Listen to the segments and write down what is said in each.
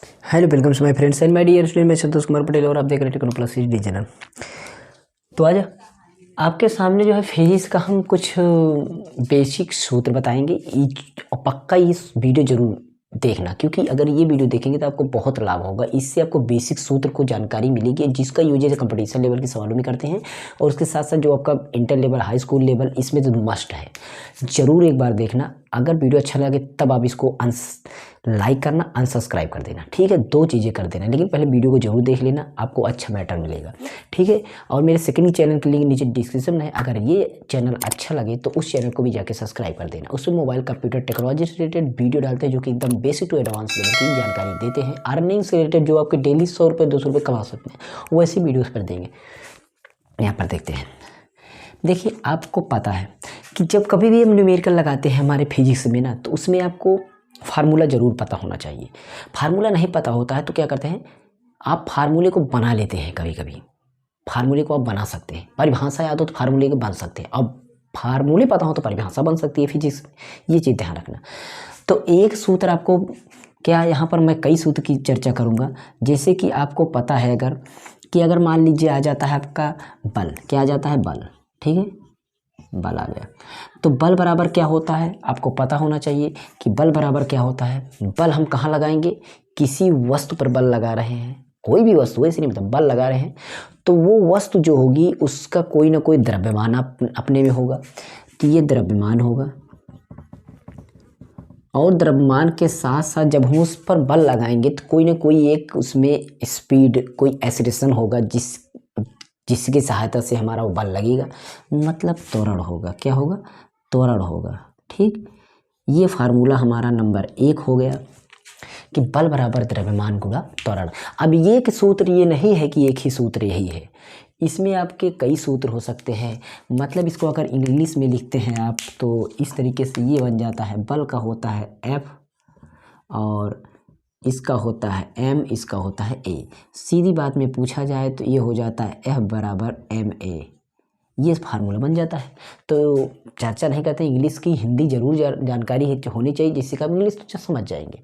Hello welcome to my friends and my dear student. मैं संतोष कुमार पटेल और आप देख रहे हैं टेक्नो प्लस डी चैनल। तो आज आपके सामने जो है फिजिक्स का हम कुछ बेसिक सूत्र बताएंगे और पक्का इस वीडियो जरूर देखना, क्योंकि अगर ये वीडियो देखेंगे तो आपको बहुत लाभ होगा। इससे आपको बेसिक सूत्र को जानकारी मिलेगी जिसका यूजेज कंपटीशन लेवल के सवालों में करते हैं, और उसके साथ साथ जो आपका inter level, high school level, इसमें तो मस्ट है। ज़रूर एक बार देखना। अगर वीडियो अच्छा लगे तब आप इसको लाइक करना, अनसब्सक्राइब कर देना, ठीक है। दो चीज़ें कर देना, लेकिन पहले वीडियो को जरूर देख लेना, आपको अच्छा मैटर मिलेगा, ठीक है। और मेरे सेकंड चैनल के लिंक नीचे डिस्क्रिप्शन में है। अगर ये चैनल अच्छा लगे तो उस चैनल को भी जाके सब्सक्राइब कर देना। उसमें मोबाइल कंप्यूटर टेक्नोलॉजी से रिलेटेड वीडियो डालते हैं जो कि एकदम बेसिक टू एडवांस लेवल की जानकारी देते हैं। अर्निंग से रिलेटेड जो आपके डेली 100 रुपये 200 रुपये कमा सकते हैं, वैसी वीडियोज़ पर देंगे। यहाँ पर देखते हैं। देखिए, आपको पता है कि जब कभी भी हम न्यूमेरिकल लगाते हैं हमारे फिजिक्स में ना, तो उसमें आपको फार्मूला ज़रूर पता होना चाहिए। फार्मूला नहीं पता होता है तो क्या करते हैं, आप फार्मूले को बना लेते हैं। कभी कभी फार्मूले को आप बना सकते हैं, परिभाषा याद हो तो फार्मूले को बन सकते हैं। अब फार्मूले पता हो तो परिभाषा बन सकती है फिजिक्स में, ये चीज़ ध्यान रखना। तो एक सूत्र आपको, क्या यहाँ पर मैं कई सूत्र की चर्चा करूँगा। जैसे कि आपको पता है अगर मान लीजिए आ जाता है आपका बल, क्या आ जाता है, बल, ठीक है, बल आ गया। तो बल बराबर क्या होता है, आपको पता होना चाहिए कि बल बराबर क्या होता है। बल हम कहाँ लगाएंगे, किसी वस्तु पर बल लगा रहे हैं, कोई भी वस्तु, ऐसे नहीं, मतलब बल लगा रहे हैं तो वो वस्तु जो होगी उसका कोई ना कोई द्रव्यमान अपने में होगा। तो ये द्रव्यमान होगा, और द्रव्यमान के साथ साथ जब हम उस पर बल लगाएंगे तो कोई ना कोई एक उसमें स्पीड, कोई एक्सीलरेशन होगा जिसकी सहायता से हमारा वो बल लगेगा, मतलब त्वरण होगा। क्या होगा, त्वरण होगा, ठीक। ये फार्मूला हमारा नंबर 1 हो गया कि बल बराबर द्रव्यमान गुणा त्वरण। अब ये सूत्र ये नहीं है कि एक ही सूत्र यही है, इसमें आपके कई सूत्र हो सकते हैं। मतलब इसको अगर इंग्लिश में लिखते हैं आप तो इस तरीके से ये बन जाता है, बल का होता है F और इसका होता है M, इसका होता है A। सीधी बात में पूछा जाए तो ये हो जाता है F बराबर ma, ये फार्मूला बन जाता है। तो चर्चा नहीं करते, इंग्लिश की हिंदी जरूर जानकारी होनी चाहिए, जिससे कि आप इंग्लिश तो समझ जाएंगे,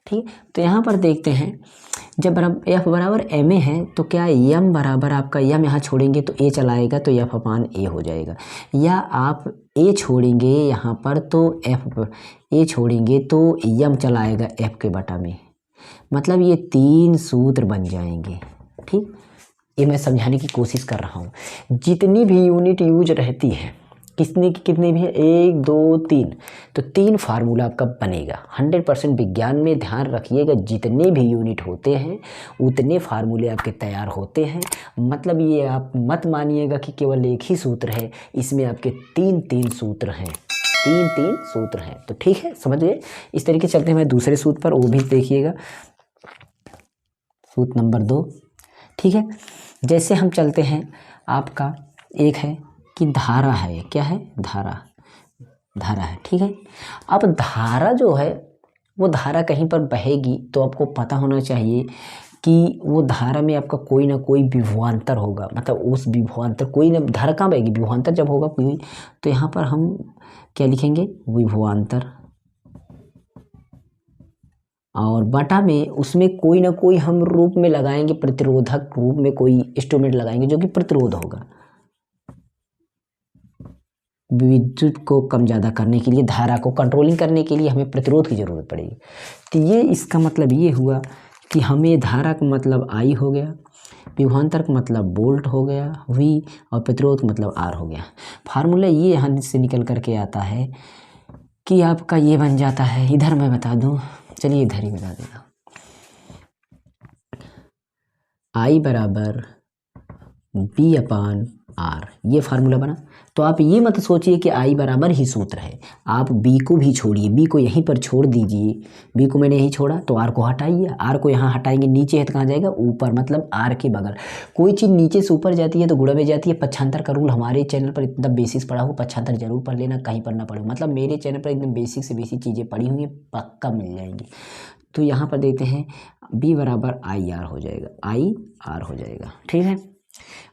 ठीक। तो यहाँ पर देखते हैं, जब F बराबर ma है तो क्या m बराबर, आपका m यहाँ छोड़ेंगे तो a चलाएगा तो F अपान a हो जाएगा, या आप a छोड़ेंगे यहाँ पर तो a छोड़ेंगे तो m चलाएगा f के बटा में। मतलब ये 3 सूत्र बन जाएंगे, ठीक। ये मैं समझाने की कोशिश कर रहा हूँ। जितनी भी यूनिट यूज रहती है, कितनी भी है, 1 2 3, तो 3 फार्मूला आपका बनेगा। 100% विज्ञान में ध्यान रखिएगा, जितने भी यूनिट होते हैं उतने फार्मूले आपके तैयार होते हैं। मतलब ये आप मत मानिएगा कि केवल एक ही सूत्र है, इसमें आपके 3 सूत्र हैं, 3 सूत्र हैं। तो ठीक है, समझ गए। इस तरीके चलते हैं मैं दूसरे सूत्र पर, वो भी देखिएगा, सूत्र नंबर 2, ठीक है। जैसे हम चलते हैं, आपका एक है कि धारा है, क्या है, धारा है, ठीक है। अब धारा जो है वो धारा कहीं पर बहेगी तो आपको पता होना चाहिए कि वो धारा में आपका कोई ना कोई विभवांतर होगा। मतलब उस विभवांतर, कोई ना, धारा कहाँ बहेगी, विभवांतर जब होगा कोई, तो यहाँ पर हम क्या लिखेंगे, विभवांतर, और बटा में उसमें कोई ना कोई हम रूप में लगाएंगे, प्रतिरोधक रूप में कोई इंस्ट्रूमेंट लगाएंगे जो कि प्रतिरोध होगा। विद्युत को कम ज़्यादा करने के लिए, धारा को कंट्रोलिंग करने के लिए हमें प्रतिरोध की ज़रूरत पड़ेगी। तो ये इसका मतलब ये हुआ कि हमें धारा का मतलब I हो गया, विभवांतर का मतलब वोल्ट हो गया V, और प्रतिरोध का मतलब R हो गया। फार्मूला ये यहाँ से निकल करके आता है कि आपका ये बन जाता है, इधर मैं बता दूँ, चलिए इधर ही बता देगा, I बराबर B अपान R, ये फार्मूला बना। तो आप ये मत सोचिए कि I बराबर ही सूत्र है, आप B को भी छोड़िए, B को यहीं पर छोड़ दीजिए। B को मैंने यहीं छोड़ा तो R को हटाइए, R को यहाँ हटाएंगे, नीचे है तो कहाँ जाएगा, ऊपर, मतलब R के बगल। कोई चीज़ नीचे से ऊपर जाती है तो गुणा में जाती है। पक्षांतर का रूल हमारे चैनल पर इतना बेसिक्स पढ़ा हो, पक्षांतर जरूर पढ़ लेना, कहीं पढ़ना पड़े, मतलब मेरे चैनल पर एकदम बेसिक से बेसिक चीज़ें पढ़ी हुई हैं, पक्का मिल जाएंगी। तो यहाँ पर देखते हैं B बराबर I R हो जाएगा, I R हो जाएगा, ठीक है।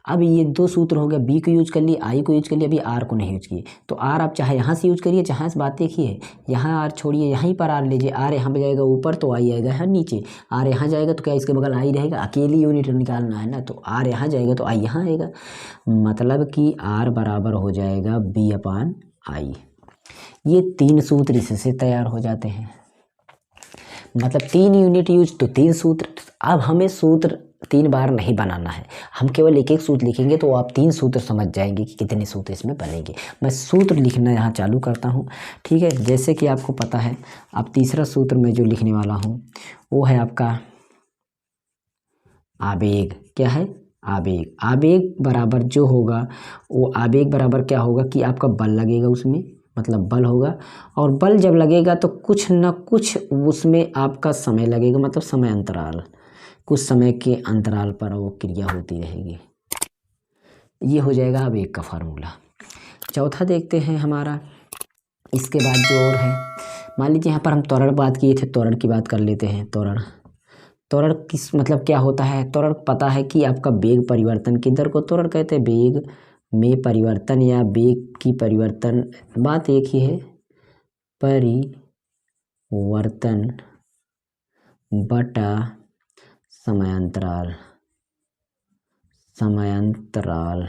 अब ये दो सूत्र हो गया, बी को यूज कर लिए, आई को यूज कर लिए, अभी आर को नहीं यूज किए। तो आर आप चाहे यहाँ से यूज करिए, जहाँ से बात देखी है, यहाँ आर छोड़िए, यहीं पर आर लीजिए। आर यहाँ पे जाएगा ऊपर तो आई आएगा यहाँ नीचे, आर यहाँ जाएगा तो क्या इसके बगल आई रहेगा, अकेली यूनिट निकालना है ना, तो आर यहाँ जाएगा तो आई यहाँ आएगा, मतलब कि आर बराबर हो जाएगा बी अपान आई। ये 3 सूत्र इससे तैयार हो जाते हैं, मतलब 3 यूनिट यूज तो 3 सूत्र। अब हमें सूत्र 3 बार नहीं बनाना है, हम केवल एक एक सूत्र लिखेंगे तो आप 3 सूत्र समझ जाएंगे कि कितने सूत्र इसमें बनेंगे। मैं सूत्र लिखना यहाँ चालू करता हूँ, ठीक है। जैसे कि आपको पता है, अब तीसरा सूत्र मैं जो लिखने वाला हूँ वो है आपका आवेग। क्या है? आवेग। आवेग बराबर जो होगा वो आवेग बराबर क्या होगा कि आपका बल लगेगा उसमें, मतलब बल होगा, और बल जब लगेगा तो कुछ न कुछ उसमें आपका समय लगेगा, मतलब समय अंतराल, कुछ समय के अंतराल पर वो क्रिया होती रहेगी। ये हो जाएगा आवेग का फार्मूला। चौथा देखते हैं हमारा, इसके बाद जो और है, मान लीजिए यहाँ पर हम त्वरण बात किए थे, त्वरण की बात कर लेते हैं। त्वरण, त्वरण किस मतलब क्या होता है? त्वरण पता है कि आपका वेग परिवर्तन की दर को त्वरण कहते हैं। वेग में परिवर्तन या वेग की परिवर्तन, बात एक ही है, परिवर्तन बटा समयांतराल, समयांतराल,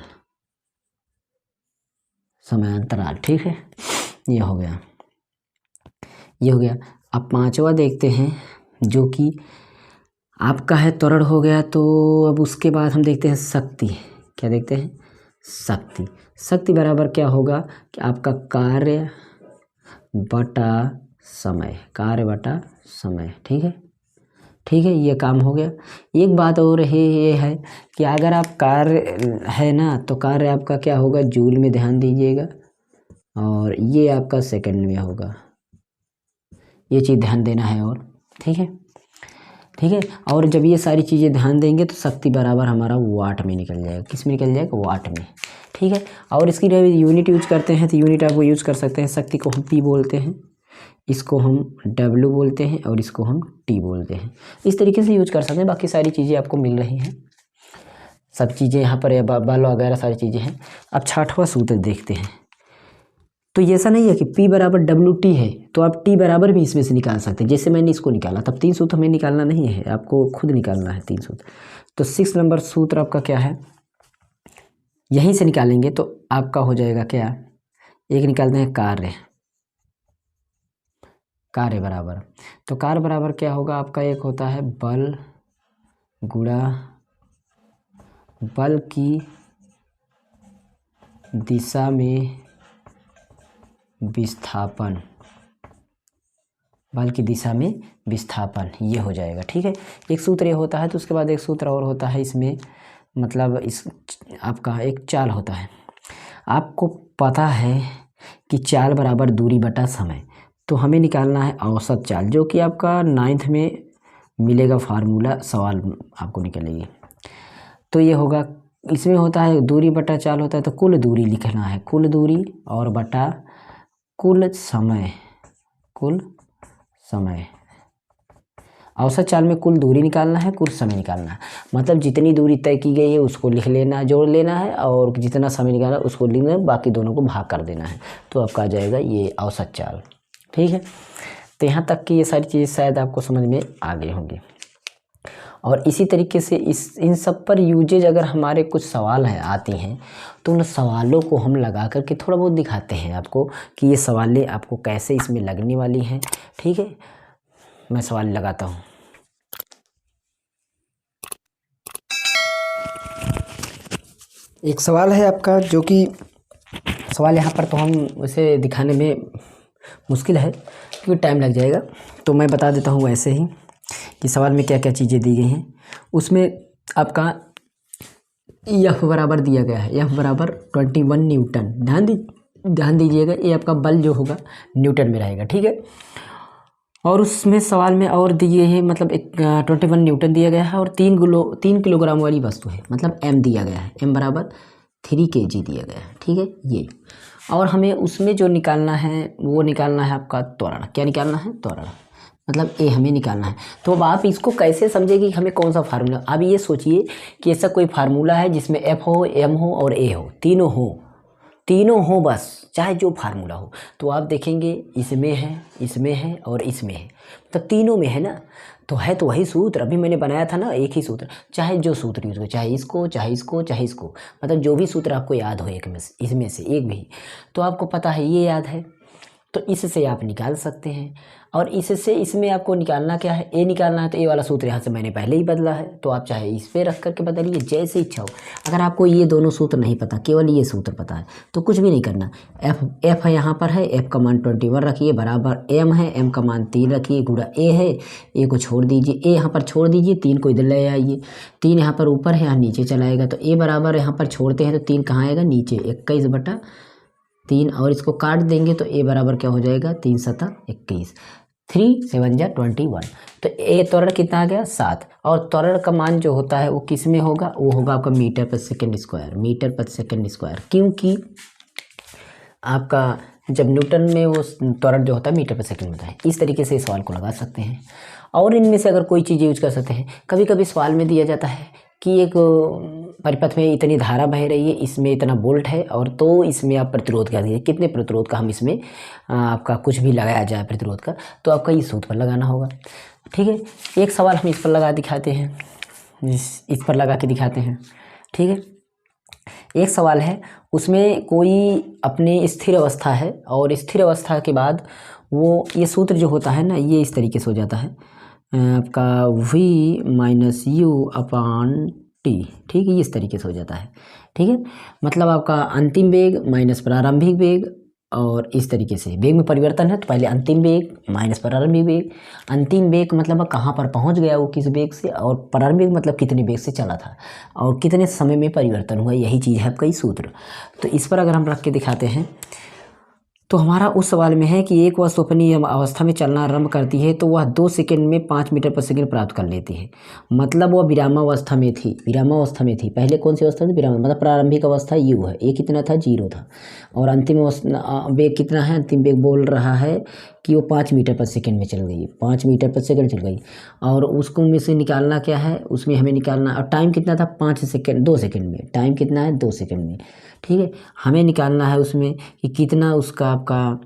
समयांतराल, ठीक है। ये हो गया, ये हो गया। अब पांचवा देखते हैं जो कि आपका है, त्वरण हो गया। तो अब उसके बाद हम देखते हैं शक्ति। क्या देखते हैं? शक्ति। शक्ति बराबर क्या होगा कि आपका कार्य बटा समय, कार्य बटा समय, ठीक है, ठीक है। ये काम हो गया। एक बात और है, ये है कि अगर आप कार्य है ना, तो कार्य आपका क्या होगा, जूल में, ध्यान दीजिएगा, और ये आपका सेकंड में होगा। ये चीज़ ध्यान देना है, और ठीक है, ठीक है। और जब ये सारी चीज़ें ध्यान देंगे तो शक्ति बराबर हमारा वाट में निकल जाएगा। किस में निकल जाएगा? वाट में, ठीक है। और इसकी यूनिट यूज करते हैं तो यूनिट आप वो यूज़ कर सकते हैं। शक्ति को हम पी बोलते हैं, इसको हम W बोलते हैं, और इसको हम T बोलते हैं। इस तरीके से यूज कर सकते हैं। बाकी सारी चीज़ें आपको मिल रही हैं, सब चीज़ें यहाँ पर बल वगैरह सारी चीज़ें हैं। अब छठवां सूत्र देखते हैं। तो ये ऐसा नहीं है कि P बराबर WT है तो आप T बराबर भी इसमें से निकाल सकते हैं, जैसे मैंने इसको निकाला। तब 3 सूत्र हमें निकालना नहीं है, आपको खुद निकालना है 3 सूत्र। तो 6 नंबर सूत्र आपका क्या है, यहीं से निकालेंगे तो आपका हो जाएगा क्या, एक निकालते हैं कार्य, कार्य बराबर, तो कार्य बराबर क्या होगा आपका, एक होता है बल गुणा बल की दिशा में विस्थापन, बल की दिशा में विस्थापन, ये हो जाएगा, ठीक है। एक सूत्र ये होता है, तो उसके बाद एक सूत्र और होता है इसमें, मतलब इस आपका एक चाल होता है। आपको पता है कि चाल बराबर दूरी बटा समय, तो हमें निकालना है औसत चाल, जो कि आपका 9th में मिलेगा फार्मूला, सवाल आपको निकलेगी। तो ये होगा, इसमें होता है दूरी बटा चाल होता है, तो कुल दूरी लिखना है, कुल दूरी और बटा कुल समय, कुल समय। औसत चाल में कुल दूरी निकालना है, कुल समय निकालना है, मतलब जितनी दूरी तय की गई है उसको लिख लेना, जोड़ लेना है, और जितना समय निकाला उसको लिखना है, बाकी दोनों को भाग कर देना है, तो आपका आ जाएगा ये औसत चाल, ठीक है। तो यहाँ तक की ये सारी चीज़ें शायद आपको समझ में आ गई होंगी। और इसी तरीके से इन सब पर यूजेज अगर हमारे कुछ सवाल हैं आती हैं, तो उन सवालों को हम लगा करके थोड़ा बहुत दिखाते हैं आपको कि ये सवालें आपको कैसे इसमें लगने वाली हैं, ठीक है। मैं सवाल लगाता हूँ। एक सवाल है आपका, जो कि सवाल यहाँ पर तो हम उसे दिखाने में मुश्किल है क्योंकि टाइम लग जाएगा, तो मैं बता देता हूँ ऐसे ही कि सवाल में क्या क्या चीज़ें दी गई हैं। उसमें आपका F बराबर दिया गया है, F बराबर 21 न्यूटन। ध्यान दीजिएगा, ये आपका बल जो होगा न्यूटन में रहेगा, ठीक है। और उसमें सवाल में और दिए हैं, मतलब एक 21 न्यूटन दिया गया है, और 3 किलोग्राम वाली वस्तु है, मतलब M दिया गया है, M बराबर 3 kg दिया गया है, ठीक है ये। और हमें उसमें जो निकालना है वो निकालना है आपका त्वरण। क्या निकालना है? त्वरण। मतलब ए हमें निकालना है। तो अब आप इसको कैसे समझेंगे कि हमें कौन सा फार्मूला, अब ये सोचिए कि ऐसा कोई फार्मूला है जिसमें एफ हो, एम हो और ए हो, तीनों हो बस, चाहे जो फार्मूला हो। तो आप देखेंगे इसमें है और इसमें है, तो तीनों में है ना, तो है तो वही सूत्र अभी मैंने बनाया था ना, एक ही सूत्र, चाहे जो सूत्र यूज हो, चाहे इसको चाहे इसको चाहे इसको, मतलब जो भी सूत्र आपको याद हो एक में से, इसमें से एक भी, तो आपको पता है ये याद है, तो इससे आप निकाल सकते हैं। और इससे इसमें आपको निकालना क्या है, ए निकालना है, तो ए वाला सूत्र यहाँ से मैंने पहले ही बदला है, तो आप चाहे इस पर रख करके बदलिए, जैसे इच्छा हो। अगर आपको ये दोनों सूत्र नहीं पता, केवल ये सूत्र पता है, तो कुछ भी नहीं करना। एफ है यहाँ पर है, एफ का मान 21 रखिए, बराबर एम है, एम का मान 3 रखिए, गुणा ए है, ए को छोड़ दीजिए, ए यहाँ पर छोड़ दीजिए, 3 को इधर ले आइए, 3 यहाँ पर ऊपर है, यहाँ नीचे चला आएगा, तो ए बराबर यहाँ पर छोड़ते हैं तो 3 कहाँ आएगा, नीचे, 21/3, और इसको काट देंगे तो ए बराबर क्या हो जाएगा, 3 7 21, 3 7 जा 21। तो ए त्वरण कितना आ गया, 7। और त्वरण का मान जो होता है वो किस में होगा, वो होगा आपका मीटर पर सेकंड स्क्वायर, क्योंकि आपका जब न्यूटन में वो त्वरण जो होता है मीटर पर सेकंड होता है। इस तरीके से इस सवाल को लगा सकते हैं। और इनमें से अगर कोई चीज़ यूज कर सकते हैं, कभी कभी सवाल में दिया जाता है कि एक परिपथ में इतनी धारा बह रही है, इसमें इतना वोल्ट है, और तो इसमें आप प्रतिरोध क्या दीजिए, कितने प्रतिरोध का हम इसमें आपका कुछ भी लगाया जाए प्रतिरोध का, तो आपका इस सूत्र पर लगाना होगा। ठीक है, एक सवाल हम इस पर लगा दिखाते हैं, इस पर लगा के दिखाते हैं। ठीक है, एक सवाल है, उसमें कोई अपनी स्थिर अवस्था है, और स्थिर अवस्था के बाद वो ये सूत्र जो होता है ना, ये इस तरीके से हो जाता है आपका v - u/t। ठीक है, ये इस तरीके से हो जाता है। ठीक है, मतलब आपका अंतिम वेग माइनस प्रारंभिक वेग, और इस तरीके से वेग में परिवर्तन है, तो पहले अंतिम वेग माइनस प्रारंभिक वेग। अंतिम वेग मतलब कहाँ पर पहुँच गया वो, किस वेग से, और प्रारंभिक मतलब कितने वेग से चला था, और कितने समय में परिवर्तन हुआ, यही चीज़ है आपका ये सूत्र। तो इस पर अगर हम रख के दिखाते हैं, तो हमारा उस सवाल में है कि एक वस्तु अपनी अवस्था में चलना आरंभ करती है तो वह 2 सेकंड में 5 मीटर पर सेकंड प्राप्त कर लेती है। मतलब वह विरामावस्था में थी, पहले कौन सी अवस्था थी, विराम, मतलब प्रारंभिक अवस्था u है, ए कितना था, 0 था, और अंतिम वेग कितना है, अंतिम वेग बोल रहा है कि वो 5 मीटर पर सेकंड में चल गई, 5 मीटर पर सेकंड चल गई, और उसको में से निकालना क्या है, उसमें हमें निकालना, और टाइम कितना था, 2 सेकंड में, टाइम कितना है, 2 सेकंड में। ठीक है, हमें निकालना है उसमें कि कितना उसका आपका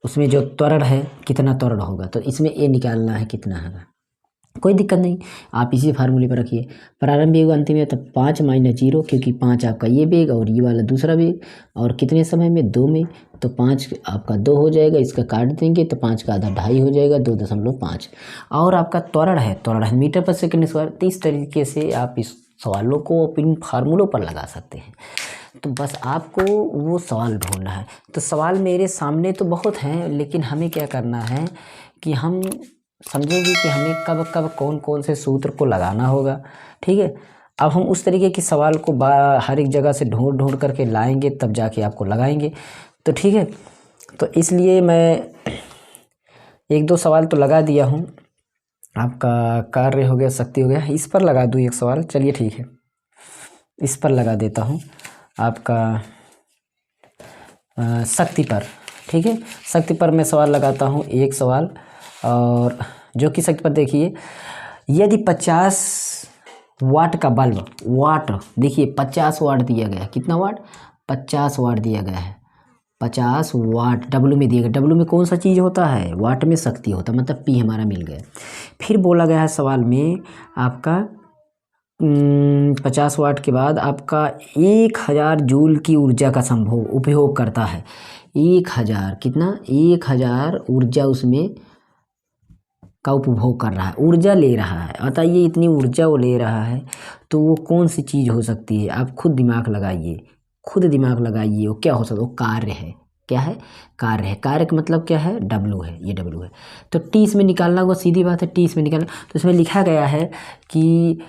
उसमें जो त्वरण है कितना त्वरण होगा, तो इसमें ए निकालना है कितना है, कोई दिक्कत नहीं, आप इसी फार्मूले पर रखिए। प्रारंभिक वेग अंतिम है तो 5 - 0, क्योंकि 5 आपका ये वेग और ये वाला दूसरा वेग, और कितने समय में, 2 में, तो 5 आपका 2 हो जाएगा, इसका काट देंगे तो 5 का आधा 2.5 हो जाएगा, 2.5। और आपका त्वरण है मीटर पर सेकंड स्क्वायर। तो इस तरीके से आप इस सवालों को इन फार्मूलों पर लगा सकते हैं। तो बस आपको वो सवाल ढूंढना है। तो सवाल मेरे सामने तो बहुत हैं, लेकिन हमें क्या करना है कि हम समझेंगे कि हमें कब कब कौन कौन से सूत्र को लगाना होगा। ठीक है, अब हम उस तरीके के सवाल को हर एक जगह से ढूंढ करके लाएंगे, तब जाके आपको लगाएंगे। तो ठीक है, तो इसलिए मैं 1-2 सवाल तो लगा दिया हूँ। आपका कार्य हो गया, शक्ति हो गया, इस पर लगा दूँ एक सवाल। चलिए ठीक है, इस पर लगा देता हूँ आपका शक्ति पर। ठीक है, शक्ति पर मैं सवाल लगाता हूँ, एक सवाल, और जो कि शक्ति पर देखिए, यदि 50 वाट का बल्ब, वाट देखिए 50 वाट दिया गया है, कितना वाट, 50 वाट दिया गया है, 50 वाट डब्लू में दिया गया। डब्लू में कौन सा चीज़ होता है, वाट में शक्ति होता है, मतलब पी हमारा मिल गया। फिर बोला गया है सवाल में आपका 50 वाट के बाद आपका 1000 जूल की ऊर्जा का उपयोग करता है। 1000 कितना, 1000 ऊर्जा उसमें का उपभोग कर रहा है, ऊर्जा ले रहा है। बताइए इतनी ऊर्जा वो ले रहा है तो वो कौन सी चीज़ हो सकती है, आप खुद दिमाग लगाइए, वो क्या हो सकता है, वो कार्य है। क्या है, कार्य है। कार्य का मतलब क्या है, डब्लू है, ये डब्लू है। तो टी इसमें निकालना होगा, सीधी बात है, टी इसमें निकालना। तो इसमें लिखा गया है कि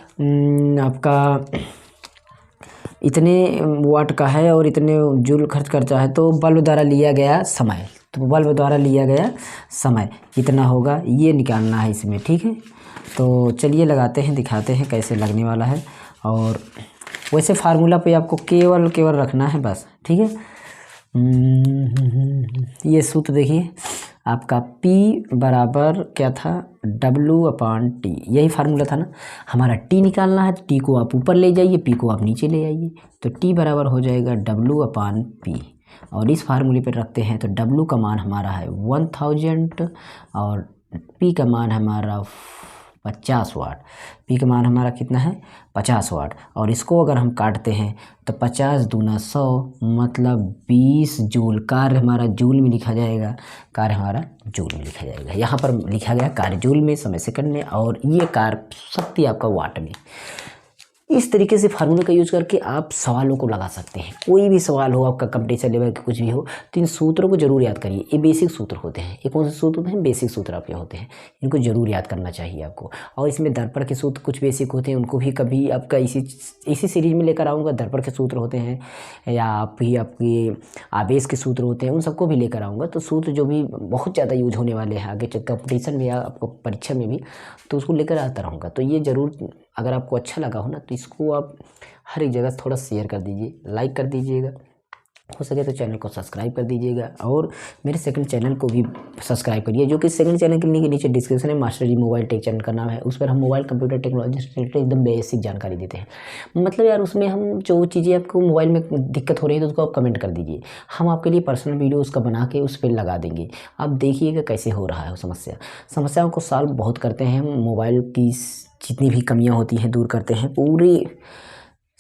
आपका इतने वाट का है और इतने जूल खर्च करता है, तो बल्ब द्वारा लिया गया समय, तो बल्ब द्वारा लिया गया समय कितना होगा, ये निकालना है इसमें। ठीक है, तो चलिए लगाते हैं, दिखाते हैं कैसे लगने वाला है। और वैसे फार्मूला पे आपको केवल रखना है बस। ठीक है, ये सूत्र देखिए आपका P बराबर क्या था, W/T, यही फार्मूला था ना। हमारा T निकालना है, T को आप ऊपर ले जाइए, P को आप नीचे ले आइए, तो T बराबर हो जाएगा W/P। और इस फार्मूले पर रखते हैं तो W का मान हमारा है 1000 और P का मान हमारा 50 वाट। P का मान हमारा कितना है, 50 वाट। और इसको अगर हम काटते हैं तो 50 दूना 100 मतलब 20 जूल। कार्य हमारा जूल में लिखा जाएगा, कार्य हमारा जूल में लिखा जाएगा। यहाँ पर लिखा गया कार्य जूल में, समय सेकंड में, और ये कार्य शक्ति आपका वाट में। इस तरीके से फार्मूले का यूज़ करके आप सवालों को लगा सकते हैं। कोई भी सवाल हो आपका, कंपटीशन लेवल का कुछ भी हो, तो इन सूत्रों को जरूर याद करिए। ये बेसिक सूत्र होते हैं। ये कौन से सूत्र होते हैं, बेसिक सूत्र आपके होते हैं, इनको जरूर याद करना चाहिए आपको। और इसमें दर्पण के सूत्र कुछ बेसिक होते हैं, उनको भी कभी आपका इसी सीरीज में लेकर आऊँगा। दर्पण के सूत्र होते हैं या आपके आवेश के सूत्र होते हैं, उन सबको भी लेकर आऊँगा। तो सूत्र जो भी बहुत ज़्यादा यूज होने वाले हैं आगे कंपटीशन में या आपको परीक्षा में भी, तो उसको लेकर आता रहूँगा। तो ये ज़रूर, अगर आपको अच्छा लगा हो ना, तो इसको आप हर एक जगह थोड़ा शेयर कर दीजिए, लाइक कर दीजिएगा, हो सके तो चैनल को सब्सक्राइब कर दीजिएगा। और मेरे सेकंड चैनल को भी सब्सक्राइब करिए, जो कि सेकंड चैनल के लिंक के नीचे डिस्क्रिप्शन में मास्टर जी मोबाइल टेक चैनल का नाम है। उस पर हम मोबाइल कंप्यूटर टेक्नोलॉजी से रिलेटेड एकदम बेसिक जानकारी देते हैं। मतलब यार, उसमें हम जो चीज़ें आपको मोबाइल में दिक्कत हो रही है तो उसको आप कमेंट कर दीजिए, हम आपके लिए पर्सनल वीडियो उसका बना के उस पर लगा देंगे। आप देखिएगा कैसे हो रहा है वो समस्याओं को सॉल्व बहुत करते हैं हम। मोबाइल की जितनी भी कमियाँ होती हैं दूर करते हैं, पूरी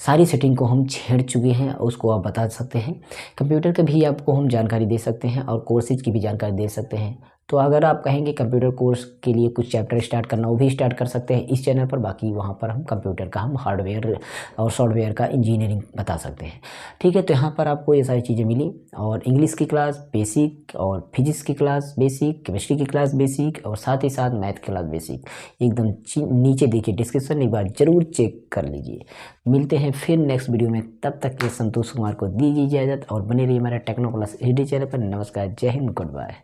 सारी सेटिंग को हम छेड़ चुके हैं, उसको आप बता सकते हैं। कंप्यूटर की भी आपको हम जानकारी दे सकते हैं और कोर्सेज की भी जानकारी दे सकते हैं। तो अगर आप कहेंगे कंप्यूटर कोर्स के लिए कुछ चैप्टर स्टार्ट करना, वो भी स्टार्ट कर सकते हैं इस चैनल पर। बाकी वहाँ पर हम कंप्यूटर का, हम हार्डवेयर और सॉफ्टवेयर का इंजीनियरिंग बता सकते हैं। ठीक है, तो यहाँ पर आपको ये सारी चीज़ें मिली। और इंग्लिश की क्लास बेसिक, और फिजिक्स की क्लास बेसिक, केमिस्ट्री की क्लास बेसिक, और साथ ही साथ मैथ की क्लास बेसिक एकदम नीचे देखिए डिस्क्रिप्शन, एक बार ज़रूर चेक कर लीजिए। मिलते हैं फिर नेक्स्ट वीडियो में, तब तक के संतोष कुमार को दीजिए इजाज़त और बने रहिए हमारे टेक्नो प्लस HD चैनल पर। नमस्कार, जय हिंद, गुड बाय।